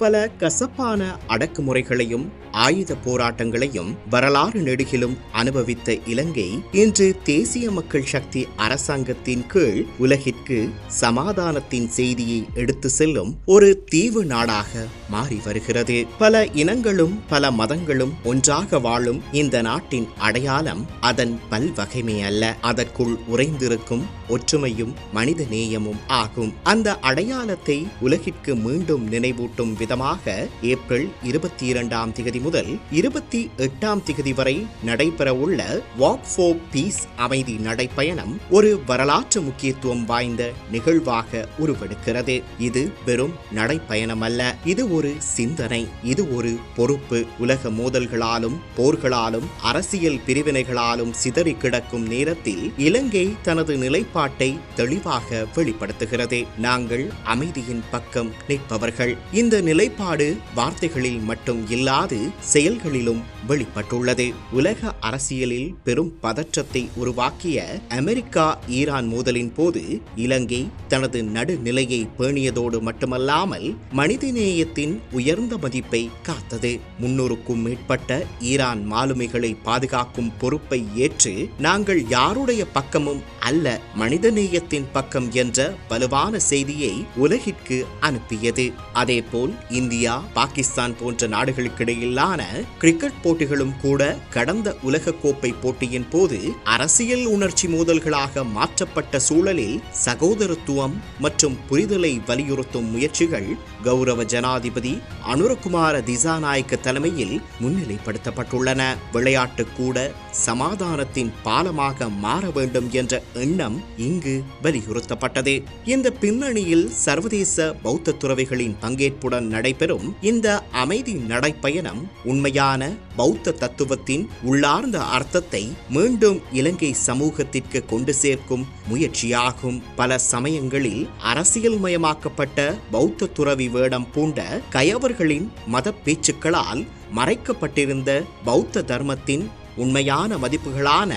பல கசப்பான அடக்குமுறைகளையும் ஆயுத போராட்டங்களையும் வரலாறு நெடுகிலும் அனுபவித்த இலங்கை இன்று தேசிய மக்கள் சக்தி அரசாங்கத்தின் கீழ் உலகிற்கு சமாதானத்தின் செய்தியை எடுத்து செல்லும் ஒரு தீவு நாடாக மாறி வருகிறது. பல இனங்களும் பல மதங்களும் ஒன்றாக வாழும் இந்த நாட்டின் அடையாளம் அதன் பல்வகைமை அல்ல, அதற்குள் உறைந்திருக்கும் ஒற்றுமையும் மனித நேயமும் ஆகும். அந்த அடையாளத்தை உலகிற்கு மீண்டும் நினைவூட்டும் விதமாக ஏப்ரல் 22 முதல் 28 வரை நடைபெறவுள்ள வாக் ஃபார் பீஸ் அமைதி நடைப்பயணம் ஒரு வரலாற்று முக்கியத்துவம் வாய்ந்த நிகழ்வாக உருவெடுக்கிறது. இது வெறும் நடைப்பயணம் அல்ல, இது ஒரு சிந்தனை, இது ஒரு பொறுப்பு. உலக மோதல்களாலும் போர்களாலும் அரசியல் பிரிவினைகளாலும் சிதறி கிடக்கும் நேரத்தில் இலங்கை தனது நிலைப்பாட்டை தெளிவாக வெளிப்படுத்துகிறது. நாங்கள் அமைதியின் பக்கம் நிற்பவர்கள். இந்த நிலைப்பாடு வார்த்தைகளில் மட்டும் இல்லாது செயல்களிலும் வெளிப்பட்டுள்ளது. உலக அரசியலில் பெரும் பதற்றத்தை உருவாக்கிய அமெரிக்கா ஈரான் மோதலின் போது இலங்கை தனது நடுநிலையை பேணியதோடு மட்டுமல்லாமல் மனிதநேயத்தின் உயர்ந்த மதிப்பை காத்தது. 300க்கும் மேற்பட்ட ஈரான் மாலுமிகளை பாதுகாக்கும் பொறுப்பை ஏற்று நாங்கள் யாருடைய பக்கமும் அல்ல, மனிதநேயத்தின் பக்கம் என்ற வலுவான செய்தியை உலகிற்கு அனுப்பியது. அதேபோல் இந்தியா, பாகிஸ்தான் போன்ற நாடுகளுக்கிடையிலான கிரிக்கெட் போட்டிகளும் கூட கடந்த உலகக்கோப்பை போட்டியின் போது அரசியல் உணர்ச்சி மோதல்களாக மாற்றப்பட்ட சூழலில் சகோதரத்துவம் மற்றும் புரிதலை வலியுறுத்தும் முயற்சிகள் கௌரவ ஜனாதிபதி அனுரகுமார திசாநாயக்க தலைமையில் முன்னிலைப்படுத்தப்பட்டுள்ளன. விளையாட்டு கூட சமாதானத்தின் பாலமாக மாற வேண்டும் என்ற எண்ணம் இங்கு வலியுறுத்தப்பட்டது. இந்த பின்னணியில் சர்வதேச பௌத்த துறவிகளின் பங்கேற்புடன் நடைபெறும் இந்த அமைதி நடைப்பயணம் உண்மையான பௌத்த தத்துவத்தின் உள்ளார்ந்த அர்த்தத்தை மீண்டும் இலங்கை சமூகத்திற்கு கொண்டு சேர்க்கும் முயற்சியாகும். பல சமயங்களில் அரசியல் மயமாக்கப்பட்ட பௌத்த துறவி வேடம் பூண்ட கயவர்களின் மத பேச்சுக்களால் மறைக்கப்பட்டிருந்த பௌத்த தர்மத்தின் உண்மையான மதிப்புகளான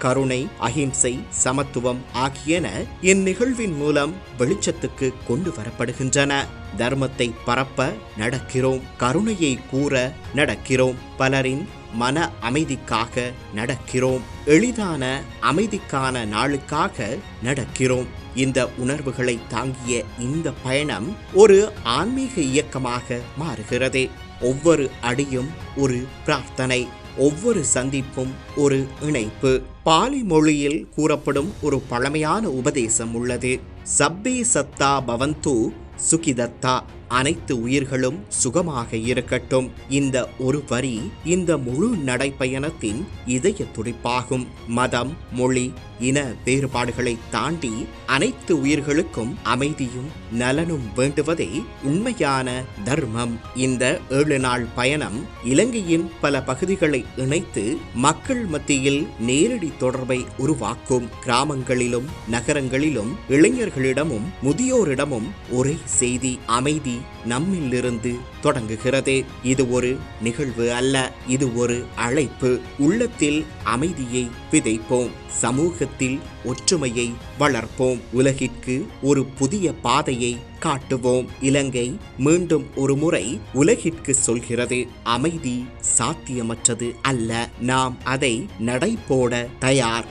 கருணை, அஹிம்சை, சமத்துவம் ஆகியன இந்நிகழ்வின் மூலம் வெளிச்சத்துக்கு கொண்டு வரப்படுகின்றன. தர்மத்தை பரப்ப நடக்கிறோம், கருணையை கூற நடக்கிறோம், பலரின் மன அமைதிக்காக நடக்கிறோம், எளிதான அமைதிக்கான நாளுக்காக நடக்கிறோம். இந்த உணர்வுகளை தாங்கிய இந்த பயணம் ஒரு ஆன்மீக இயக்கமாக மாறுகிறது. ஒவ்வொரு அடியும் ஒரு பிரார்த்தனை, ஒவ்வொரு சந்திப்பும் ஒரு இணைப்பு. பாலி மொழியில் கூறப்படும் ஒரு பழமையான உபதேசம் உள்ளது. சப்பே சத்தா பவந்து சுகிதத்தா, அனைத்து உயிர்களும் சுகமாக இருக்கட்டும். இந்த ஒரு வரி இந்த முழு நடைப்பயணத்தின் இதய துடிப்பாகும். மதம், மொழி, இன வேறுபாடுகளை தாண்டி அனைத்து உயிர்களுக்கும் அமைதியும் நலனும் வேண்டுவதே உண்மையான தர்மம். இந்த 7 நாள் பயணம் இலங்கையின் பல பகுதிகளை இணைத்து மக்கள் மத்தியில் நேரடி தொடர்பை உருவாக்கும். கிராமங்களிலும் நகரங்களிலும் இளைஞர்களிடமும் முதியோரிடமும் ஒரே செய்தி: அமைதி நம்மிலிருந்து தொடங்குகிறது. இது ஒரு நிகழ்வு அல்ல, இது ஒரு அழைப்பு. உள்ளத்தில் அமைதியை விதைப்போம், சமூகத்தில் ஒற்றுமையை வளர்ப்போம், உலகிற்கு ஒரு புதிய பாதையை காட்டுவோம். இலங்கை மீண்டும் ஒரு முறை உலகிற்கு சொல்கிறது: அமைதி சாத்தியமற்றது அல்ல, நாம் அதை நடைபோட தயார்.